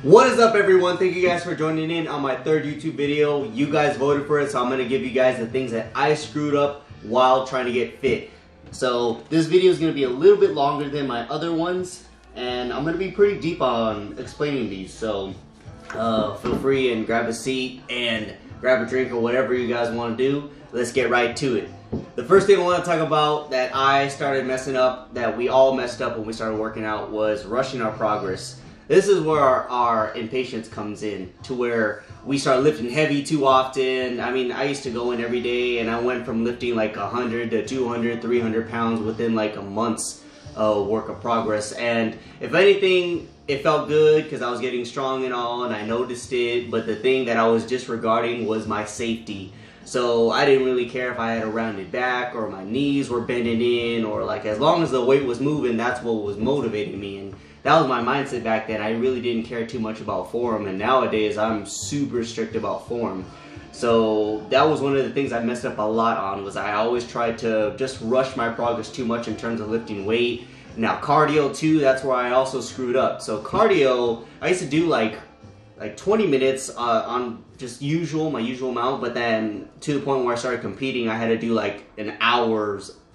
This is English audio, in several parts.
What is up, everyone? Thank you guys for joining in on my third YouTube video. You guys voted for it, so I'm going to give you guys the things that I screwed up while trying to get fit. So this video is going to be a little bit longer than my other ones, and I'm going to be pretty deep on explaining these. So feel free and grab a seat and grab a drink or whatever you guys want to do. Let's get right to it. The first thing I want to talk about that I started messing up, that we all messed up when we started working out, was rushing our progress. This is where our impatience comes in, to where we start lifting heavy too often. I mean, I used to go in every day, and I went from lifting like 100 to 200, 300 pounds within like a month's work of progress. And if anything, it felt good because I was getting strong and all, and I noticed it. But the thing that I was disregarding was my safety. So I didn't really care if I had a rounded back or my knees were bending in, or like, as long as the weight was moving, that's what was motivating me. And that was my mindset back then. I really didn't care too much about form, and nowadays I'm super strict about form. So that was one of the things I messed up a lot on, was I always tried to just rush my progress too much in terms of lifting weight. Now cardio too, that's where I also screwed up. So cardio, I used to do like 20 minutes on just my usual amount, but then to the point where I started competing, I had to do like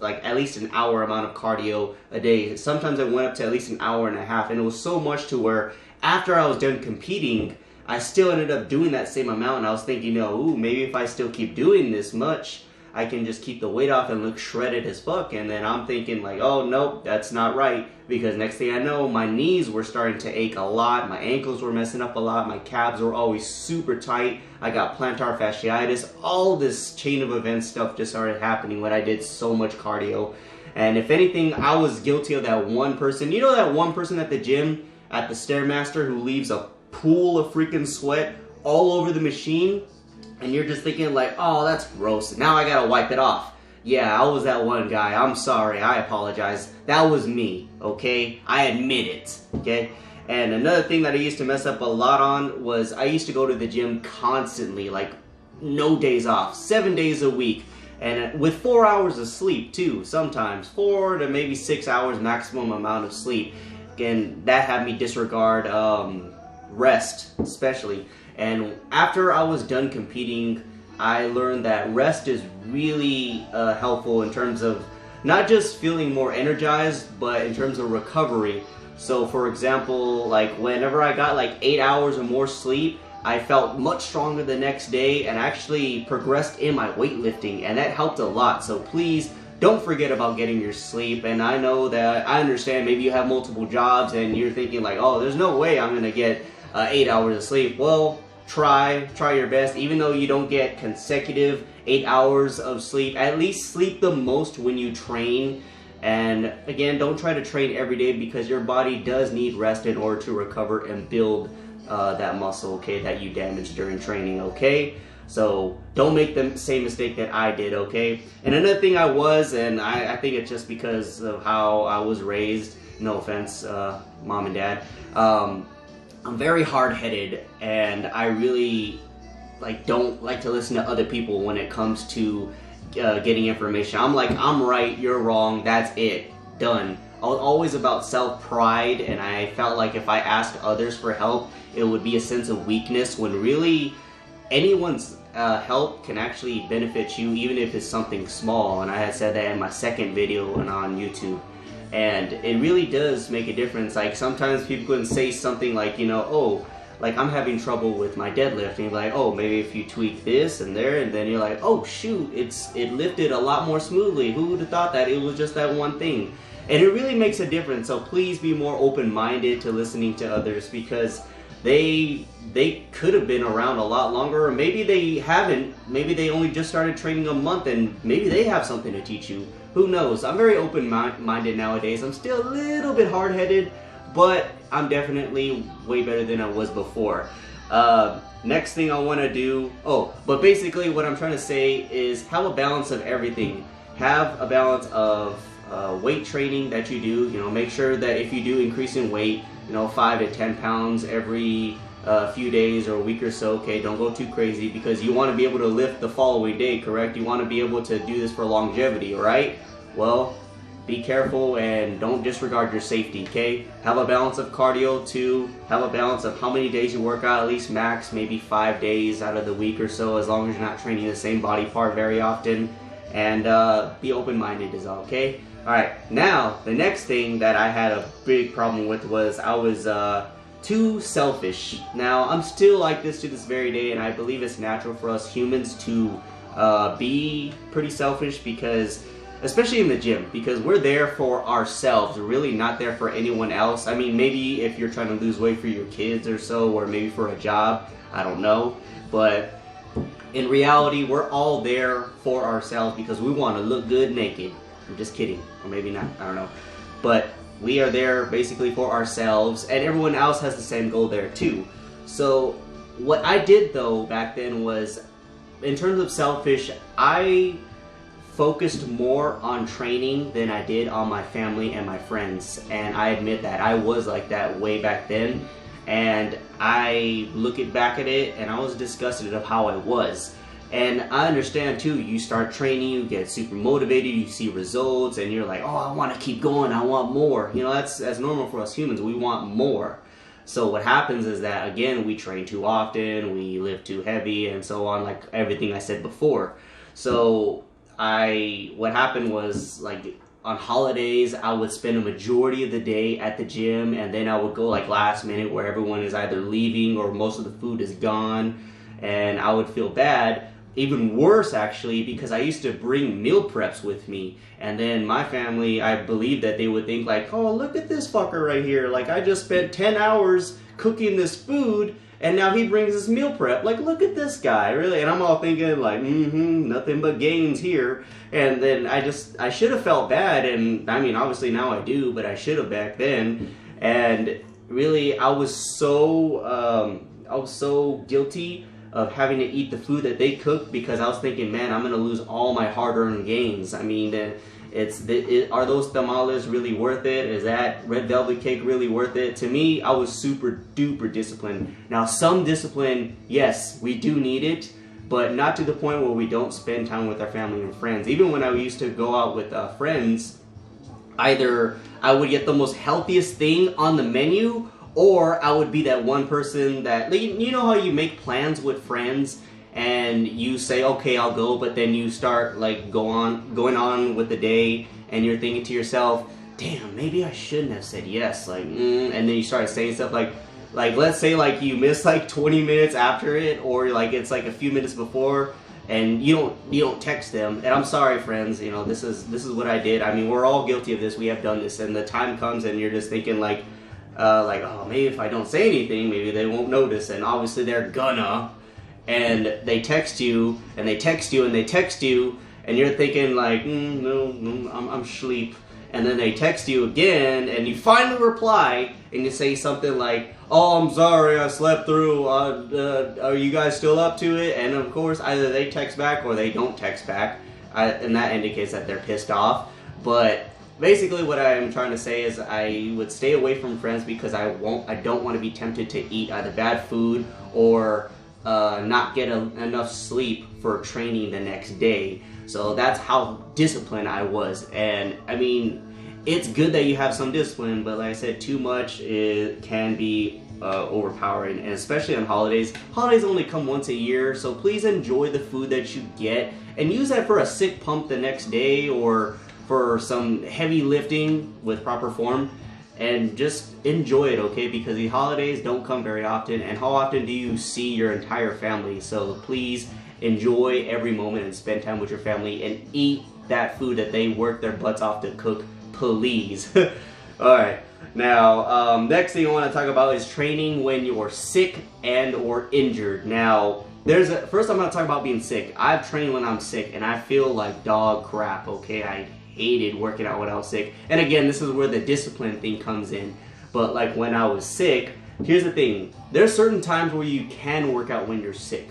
at least an hour amount of cardio a day. Sometimes it went up to at least an hour and a half, and it was so much to where after I was done competing, I still ended up doing that same amount, and I was thinking, ooh, maybe if I still keep doing this much, I can just keep the weight off and look shredded as fuck. And then I'm thinking like, oh nope, that's not right, because next thing I know, my knees were starting to ache a lot, my ankles were messing up a lot, my calves were always super tight, I got plantar fasciitis, all this chain of events stuff just started happening when I did so much cardio. And if anything, I was guilty of that one person. You know that one person at the gym, at the Stairmaster, who leaves a pool of freaking sweat all over the machine? And you're just thinking like, oh, that's gross, now I gotta wipe it off. Yeah, I was that one guy. I'm sorry, I apologize. That was me, okay? I admit it, okay? And another thing that I used to mess up a lot on was I used to go to the gym constantly, like no days off, 7 days a week. And with 4 hours of sleep too, sometimes 4 to maybe 6 hours maximum amount of sleep. Again, that had me disregard rest, especially. And after I was done competing, I learned that rest is really helpful in terms of not just feeling more energized, but in terms of recovery. So for example, like whenever I got like 8 hours or more sleep, I felt much stronger the next day and actually progressed in my weightlifting, and that helped a lot. So please don't forget about getting your sleep. And I know that, I understand maybe you have multiple jobs and you're thinking like, oh, there's no way I'm gonna get 8 hours of sleep. Well, try your best. Even though you don't get consecutive 8 hours of sleep, at least sleep the most when you train. And again, don't try to train every day, because your body does need rest in order to recover and build that muscle, okay, that you damaged during training, okay? So don't make the same mistake that I did, okay? And another thing and I think it's just because of how I was raised, no offense, mom and dad, I'm very hard-headed, and I really don't like to listen to other people when it comes to getting information. I'm like, I'm right, you're wrong, that's it, done. I was always about self-pride, and I felt like if I asked others for help, it would be a sense of weakness, when really anyone's help can actually benefit you, even if it's something small. And I had said that in my second video on YouTube. And it really does make a difference. Like sometimes people can say something like, oh, like I'm having trouble with my deadlift, and you're like, oh, maybe if you tweak this and there, and then you're like, oh shoot, it lifted a lot more smoothly. Who would have thought that it was just that one thing? And it really makes a difference. So please be more open-minded to listening to others, because they could have been around a lot longer, or maybe they haven't. Maybe they only just started training a month, and maybe they have something to teach you. Who knows? I'm very open-minded nowadays. I'm still a little bit hard-headed, but I'm definitely way better than I was before. Next thing I want to do, but basically what I'm trying to say is have a balance of everything. Have a balance of weight training that you do. Make sure that if you do increase in weight, 5 to 10 pounds every few days or a week or so, okay, don't go too crazy, because you want to be able to lift the following day, correct? You want to be able to do this for longevity, right? Well, be careful and don't disregard your safety, okay? Have a balance of cardio too. Have a balance of how many days you work out, at least max, maybe 5 days out of the week or so, as long as you're not training the same body part very often. And be open-minded is all, okay? Alright, now, the next thing that I had a big problem with was I was too selfish. Now, I'm still like this to this very day, and I believe it's natural for us humans to be pretty selfish, because especially in the gym, because we're there for ourselves. We're really not there for anyone else. I mean, maybe if you're trying to lose weight for your kids or so, or maybe for a job, I don't know. But in reality, we're all there for ourselves because we want to look good naked. I'm just kidding, or maybe not, I don't know. But we are there basically for ourselves, and everyone else has the same goal there too. So what I did though back then was, in terms of selfish, I focused more on training than I did on my family and my friends. And I admit that I was like that way back then, and I look back at it and I was disgusted of how I was. And I understand too, you start training, you get super motivated, you see results, and you're like, oh, I want to keep going, I want more. You know, that's normal for us humans, we want more. So what happens is that, again, we train too often, we lift too heavy, and so on, like everything I said before. So what happened was, like, on holidays, I would spend a majority of the day at the gym, and then I would go like last minute where everyone is either leaving or most of the food is gone, and I would feel bad. Even worse, actually, because I used to bring meal preps with me, and then my family, I believe that they would think like, oh, look at this fucker right here, like I just spent 10 hours cooking this food, and now he brings this meal prep, like look at this guy, really. And I'm all thinking like, nothing but gains here. And then I should have felt bad, and I mean, obviously now I do, but I should have back then. And really, I was so guilty of having to eat the food that they cooked, because I was thinking, man, I'm gonna lose all my hard-earned gains. I mean, are those tamales really worth it? Is that red velvet cake really worth it? To me, I was super duper disciplined. Now, some discipline, yes, we do need it, but not to the point where we don't spend time with our family and friends. Even when I used to go out with friends, either I would get the most healthiest thing on the menu, or I would be that one person that, you know how you make plans with friends and you say, okay, I'll go, but then you start like going on with the day, and you're thinking to yourself, damn, maybe I shouldn't have said yes, like, and then you start saying stuff like let's say like you miss like 20 minutes after it, or like it's like a few minutes before, and you don't text them. And I'm sorry, friends, you know, this is what I did. I mean, we're all guilty of this. We have done this, and the time comes and you're just thinking like, oh, maybe if I don't say anything, maybe they won't notice. And obviously they're gonna, and they text you, and they text you, and they text you, and you're thinking like, no, I'm sleep. And then they text you again, and you finally reply, and you say something like, oh, I'm sorry, I slept through, are you guys still up to it? And of course, either they text back or they don't text back, and that indicates that they're pissed off. But basically what I am trying to say is I would stay away from friends because I don't want to be tempted to eat either bad food or not get enough sleep for training the next day. So that's how disciplined I was. And I mean, it's good that you have some discipline, but like I said, too much can be overpowering, and especially on holidays. Holidays only come once a year, so please enjoy the food that you get and use that for a sick pump the next day, or for some heavy lifting with proper form, and just enjoy it, okay? Because the holidays don't come very often, and how often do you see your entire family? So please enjoy every moment and spend time with your family and eat that food that they work their butts off to cook, please. Alright, now next thing I want to talk about is training when you're sick and or injured. Now, first I'm going to talk about being sick. I've trained when I'm sick and I feel like dog crap, okay? I hated working out when I was sick. And again, this is where the discipline thing comes in. But like when I was sick, here's the thing. There's certain times where you can work out when you're sick.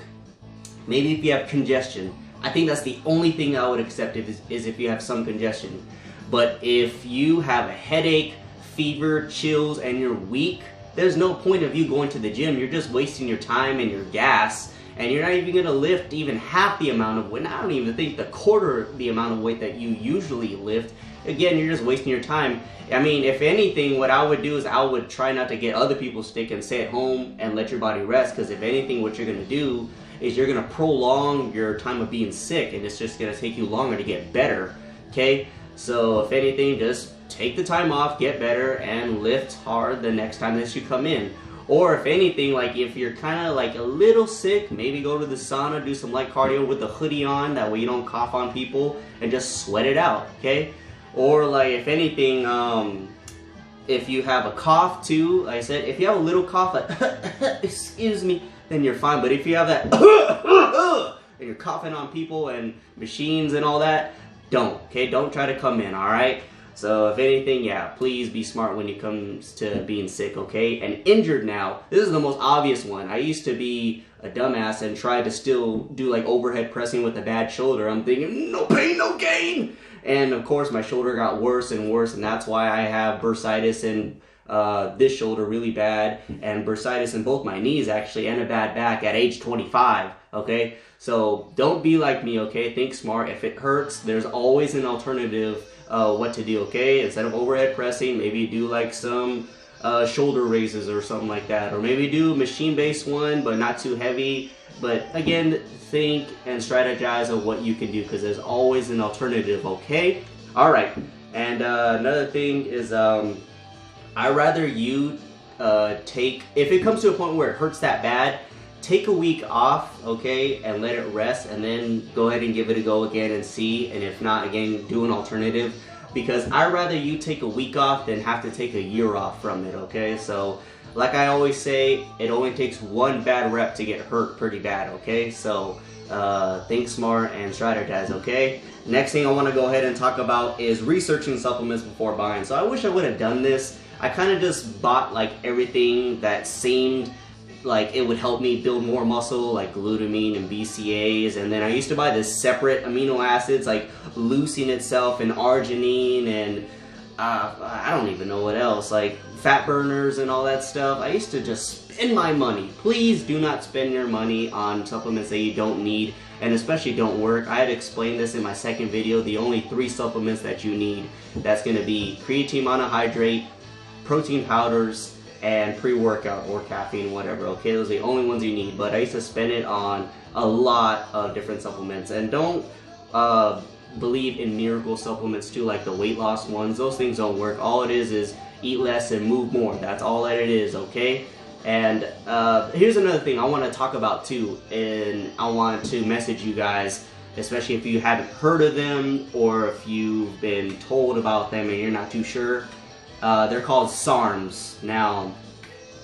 Maybe if you have congestion. I think that's the only thing I would accept is if you have some congestion. But if you have a headache, fever, chills, and you're weak, there's no point of you going to the gym. You're just wasting your time and your gas, and you're not even gonna lift even half the amount of weight. I don't even think the quarter the amount of weight that you usually lift. Again, you're just wasting your time. I mean, if anything, what I would do is I would try not to get other people sick and stay at home and let your body rest, because if anything, what you're gonna do is you're gonna prolong your time of being sick, and it's just gonna take you longer to get better, okay? So if anything, just take the time off, get better, and lift hard the next time that you come in. Or if anything, like if you're kind of like a little sick, maybe go to the sauna, do some light cardio with a hoodie on, that way you don't cough on people, and just sweat it out, okay? Or like if anything, if you have a cough too, like I said, if you have a little cough, like excuse me, then you're fine. But if you have that and you're coughing on people and machines and all that, don't, okay? Don't try to come in, all right? So if anything, yeah, please be smart when it comes to being sick, okay? And injured now, this is the most obvious one. I used to be a dumbass and try to still do like overhead pressing with a bad shoulder. I'm thinking, no pain, no gain. And of course my shoulder got worse and worse, and that's why I have bursitis in this shoulder really bad, and bursitis in both my knees actually, and a bad back at age 25, okay? So don't be like me, okay? Think smart. If it hurts, there's always an alternative what to do, okay? Instead of overhead pressing, maybe do like some shoulder raises or something like that, or maybe do a machine-based one, but not too heavy. But again, think and strategize of what you can do, because there's always an alternative, okay? All right, and another thing is I'd rather you take, if it comes to a point where it hurts that bad, take a week off, okay, and let it rest, and then go ahead and give it a go again and see, and if not, again, do an alternative, because I'd rather you take a week off than have to take a year off from it, okay? So, like I always say, it only takes one bad rep to get hurt pretty bad, okay? So, think smart and strategize, okay? Next thing I want to go ahead and talk about is researching supplements before buying. So I wish I would have done this. I kind of just bought like everything that seemed like it would help me build more muscle, like glutamine and BCAAs, and then I used to buy this separate amino acids like leucine itself and arginine and I don't even know what else, like fat burners and all that stuff. I used to just spend my money. Please do not spend your money on supplements that you don't need, and especially don't work. I had explained this in my second video, the only 3 supplements that you need. That's going to be creatine monohydrate, protein powders, and pre-workout or caffeine, whatever, okay? Those are the only ones you need, but I used to spend it on a lot of different supplements. And don't believe in miracle supplements too, like the weight loss ones. Those things don't work. All it is eat less and move more. That's all that it is, okay? And here's another thing I want to talk about too, and I want to message you guys, especially if you haven't heard of them or if you've been told about them and you're not too sure. They're called SARMs. Now,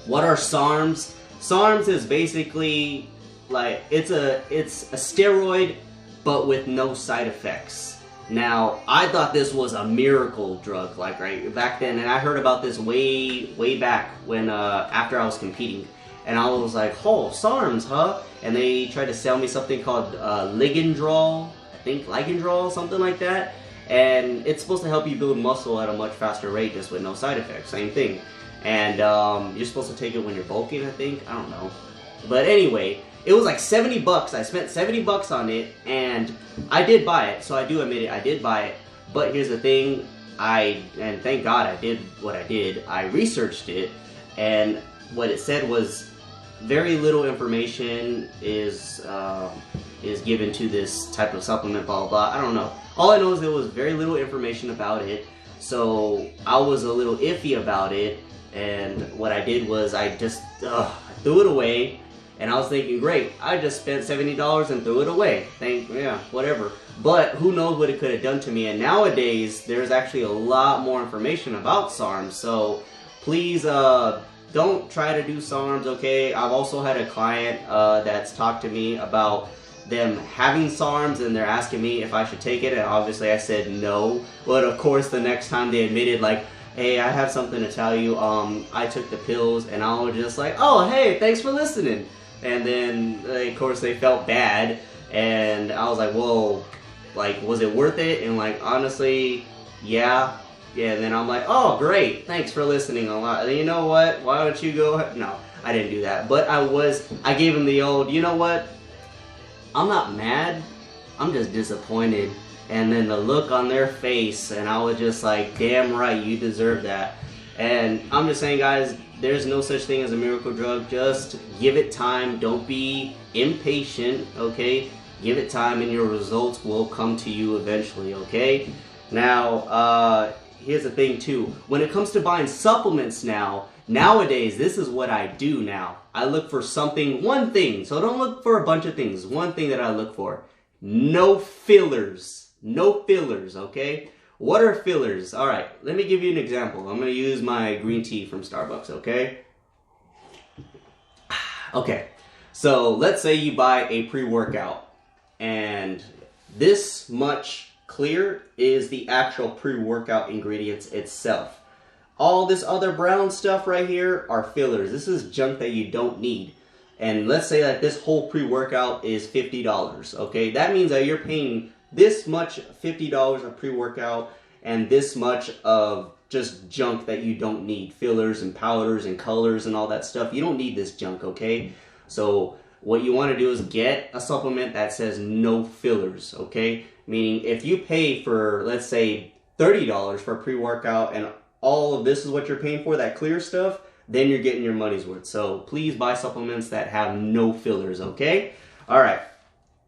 what are SARMs? SARMs is basically like it's a steroid, but with no side effects. Now, I thought this was a miracle drug, like right back then, and I heard about this way back when after I was competing, and I was like, oh, SARMs, huh? And they tried to sell me something called Ligandrol, I think Ligandrol, something like that. And it's supposed to help you build muscle at a much faster rate, just with no side effects, same thing. And you're supposed to take it when you're bulking, I think, I don't know. But anyway, it was like 70 bucks. I spent 70 bucks on it, and I did buy it, so I do admit it, I did buy it. But here's the thing, and thank God I did what I did, I researched it, and what it said was very little information is given to this type of supplement, blah, blah, blah, I don't know. All I know is there was very little information about it, so I was a little iffy about it, and what I did was I just threw it away, and I was thinking, great, I just spent $70 and threw it away. Yeah, whatever. But who knows what it could have done to me, and nowadays, there's actually a lot more information about SARMs, so please don't try to do SARMs, okay? I've also had a client that's talked to me about them having SARMs, and they're asking me if I should take it, and obviously I said no. But of course the next time they admitted like, hey, I have something to tell you, I took the pills, and I was just like, oh, hey, thanks for listening. And then of course they felt bad, and I was like, whoa, like, was it worth it? And like, honestly, yeah, Yeah, and then I'm like, oh, great, thanks for listening a lot. You know what? Why don't you go ahead? No, I didn't do that. But I gave him the old, you know what? I'm not mad. I'm just disappointed. And then the look on their face, and I was just like, damn right, you deserve that. And I'm just saying, guys, there's no such thing as a miracle drug. Just give it time. Don't be impatient, okay? Give it time and your results will come to you eventually, okay? Now, here's the thing too. When it comes to buying supplements nowadays, this is what I do now. I look for one thing. So don't look for a bunch of things. One thing that I look for. No fillers. No fillers, okay? What are fillers? All right, let me give you an example. I'm going to use my green tea from Starbucks, okay? Okay, so let's say you buy a pre-workout, and this much clear is the actual pre-workout ingredients itself. All this other brown stuff right here are fillers. This is junk that you don't need. And let's say that this whole pre-workout is $50, okay? That means that you're paying this much, $50 of pre-workout, and this much of just junk that you don't need. Fillers and powders and colors and all that stuff. You don't need this junk, okay? So what you want to do is get a supplement that says no fillers, okay? Meaning if you pay for, let's say, $30 for a pre-workout and all of this is what you're paying for, that clear stuff, then you're getting your money's worth. So please buy supplements that have no fillers, okay? All right.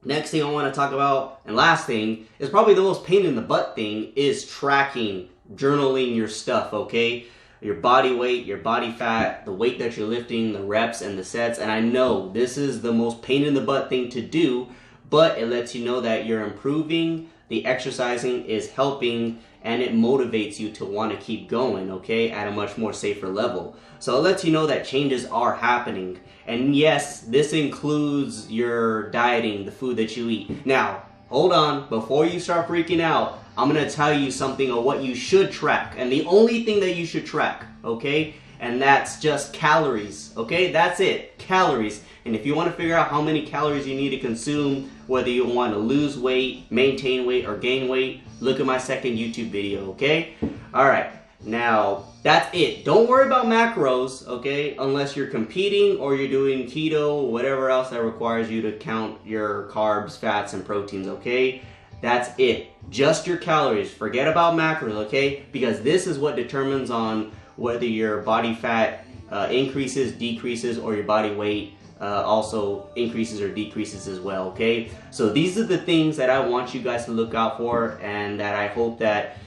Next thing I want to talk about, and last thing, is probably the most pain in the butt thing, is tracking, journaling your stuff, okay? Your body weight, your body fat, the weight that you're lifting, the reps and the sets. And I know this is the most pain in the butt thing to do, but it lets you know that you're improving, the exercising is helping, and it motivates you to want to keep going, okay, at a much more safer level. So it lets you know that changes are happening. And yes, this includes your dieting, the food that you eat. Now, hold on, before you start freaking out, I'm going to tell you something of what you should track. And the only thing that you should track, okay, and that's just calories, okay? That's it, calories. And if you want to figure out how many calories you need to consume, whether you want to lose weight, maintain weight, or gain weight, look at my second YouTube video, okay? All right, now that's it. Don't worry about macros, okay? Unless you're competing or you're doing keto or whatever else that requires you to count your carbs, fats, and proteins, okay? That's it. Just your calories. Forget about macros, okay? Because this is what determines on whether your body fat increases, decreases, or your body weight also increases or decreases as well, okay? So these are the things that I want you guys to look out for, and that I hope that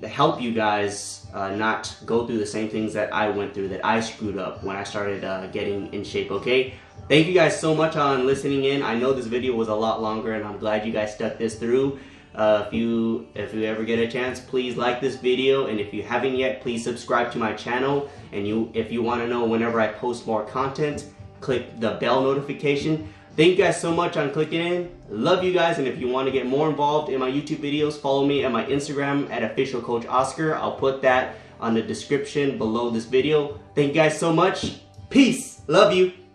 help you guys not go through the same things that I went through, that I screwed up when I started getting in shape, okay? Thank you guys so much on listening in. I know this video was a lot longer, and I'm glad you guys stuck this through. If you ever get a chance, please like this video, and if you haven't yet, please subscribe to my channel. And if you want to know whenever I post more content, click the bell notification. Thank you guys so much on clicking in. Love you guys, and if you want to get more involved in my YouTube videos, follow me at my Instagram at officialcoachoscar. I'll put that on the description below this video. Thank you guys so much. Peace. Love you.